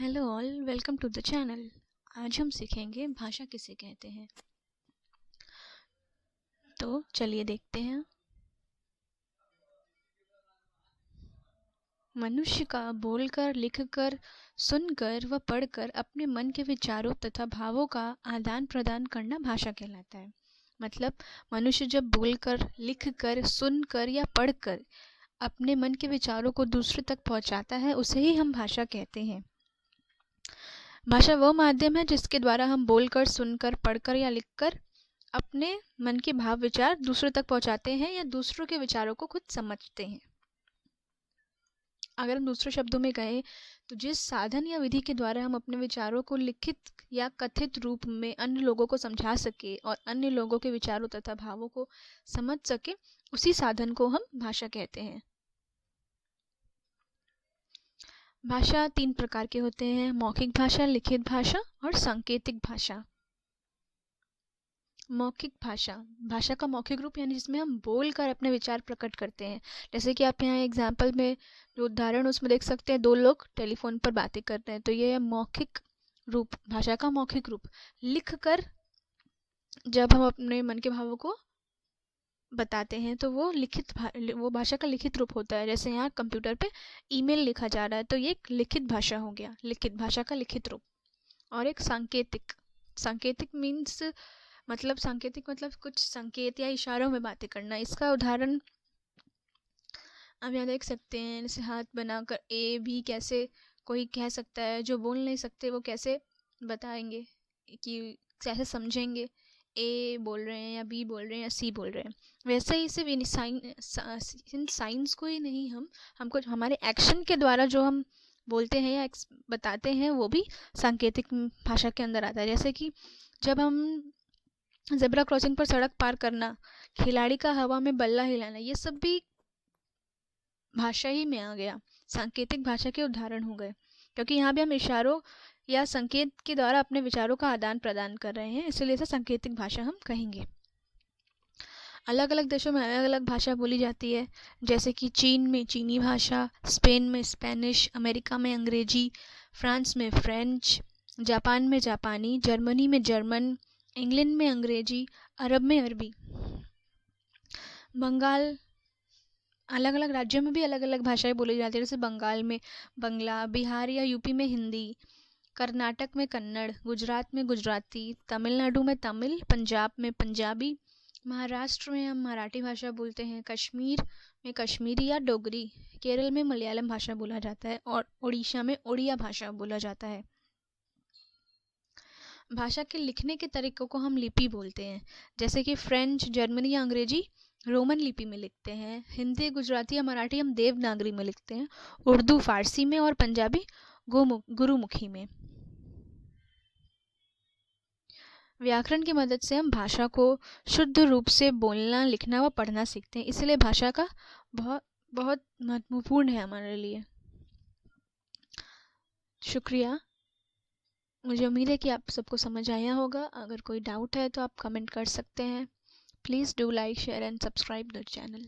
Hello all, welcome to the channel. आज हम सीखेंगे भाषा किसे कहते हैं। तो चलिए देखते हैं। मनुष्य का बोलकर, लिखकर, सुनकर व पढ़कर अपने मन के विचारों तथा भावों का आदान प्रदान करना भाषा कहलाता है। मतलब मनुष्य जब बोलकर, लिखकर, सुनकर या पढ़कर अपने मन के विचारों को दूसरे तक पहुंचाता है, उसे ही हम भाषा कहते हैं। भाषा वह माध्यम है जिसके द्वारा हम बोलकर, सुनकर, पढ़कर या लिखकर अपने मन के भाव विचार दूसरों तक पहुंचाते हैं या दूसरों के विचारों को खुद समझते हैं। अगर हम दूसरे शब्दों में कहें तो जिस साधन या विधि के द्वारा हम अपने विचारों को लिखित या कथित रूप में अन्य लोगों को समझा सके और अन्य लोगों के विचारों तथा भावों को समझ सके, उसी साधन को हम भाषा कहते हैं। भाषा 3 प्रकार के होते हैं: मौखिक भाषा, लिखित भाषा और सांकेतिक भाषा। मौखिक भाषा, भाषा का मौखिक रूप यानी जिसमें हम बोलकर अपने विचार प्रकट करते हैं। जैसे कि आप यहाँ एग्जाम्पल में जो उदाहरण उसमें देख सकते हैं, 2 लोग टेलीफोन पर बातें कर रहे हैं, तो ये है मौखिक रूप, भाषा का मौखिक रूप। लिखकर जब हम अपने मन के भावों को बताते हैं तो वो भाषा का लिखित रूप होता है। जैसे यहाँ कंप्यूटर पे ईमेल लिखा जा रहा है, तो ये एक लिखित भाषा हो गया, लिखित भाषा का लिखित रूप। और एक सांकेतिक, सांकेतिक मीन्स सांकेतिक मतलब कुछ संकेत या इशारों में बातें करना। इसका उदाहरण आप यहाँ देख सकते हैं, जैसे हाथ बनाकर ए भी कैसे कोई कह सकता है, जो बोल नहीं सकते वो कैसे बताएंगे कि कैसे समझेंगे ए बोल रहे हैं या बी बोल रहे हैं या सी बोल रहे हैं। वैसे ही सिर्फ इन साइंस को ही नहीं, हमको हमारे एक्शन के द्वारा जो हम बोलते हैं या बताते हैं, वो भी सांकेतिक भाषा के अंदर आता है। जैसे कि जब हम ज़ेब्रा क्रॉसिंग पर सड़क पार करना, खिलाड़ी का हवा में बल्ला हिलाना, ये सब भी भाषा ही में आ गया, सांकेतिक भाषा के उदाहरण हो गए। क्योंकि यहाँ भी हम इशारों या संकेत के द्वारा अपने विचारों का आदान प्रदान कर रहे हैं, इसलिए इसे सांकेतिक भाषा हम कहेंगे। अलग अलग देशों में अलग अलग भाषा बोली जाती है। जैसे कि चीन में चीनी भाषा, स्पेन में स्पेनिश, अमेरिका में अंग्रेजी, फ्रांस में फ्रेंच, जापान में जापानी, जर्मनी में जर्मन, इंग्लैंड में अंग्रेजी, अरब में अरबी। बंगाल, अलग अलग राज्यों में भी अलग अलग भाषाएं बोली जाती है। जैसे बंगाल में बंगला, बिहार या यूपी में हिंदी, कर्नाटक में कन्नड़, गुजरात में गुजराती, तमिलनाडु में तमिल, पंजाब में पंजाबी, महाराष्ट्र में हम मराठी भाषा बोलते हैं, कश्मीर में कश्मीरी या डोगरी, केरल में मलयालम भाषा बोला जाता है और उड़ीसा में उड़िया भाषा बोला जाता है। भाषा के लिखने के तरीकों को हम लिपि बोलते हैं। जैसे कि फ्रेंच, जर्मनी या अंग्रेजी रोमन लिपि में लिखते हैं, हिंदी, गुजराती या मराठी हम देवनागरी में लिखते हैं, उर्दू फारसी में और पंजाबी गुरुमुखी में। व्याकरण की मदद से हम भाषा को शुद्ध रूप से बोलना, लिखना व पढ़ना सीखते हैं। इसलिए भाषा का बहुत बहुत महत्वपूर्ण है हमारे लिए। शुक्रिया। मुझे उम्मीद है कि आप सबको समझ आया होगा। अगर कोई डाउट है तो आप कमेंट कर सकते हैं। Please do like, share and subscribe the channel.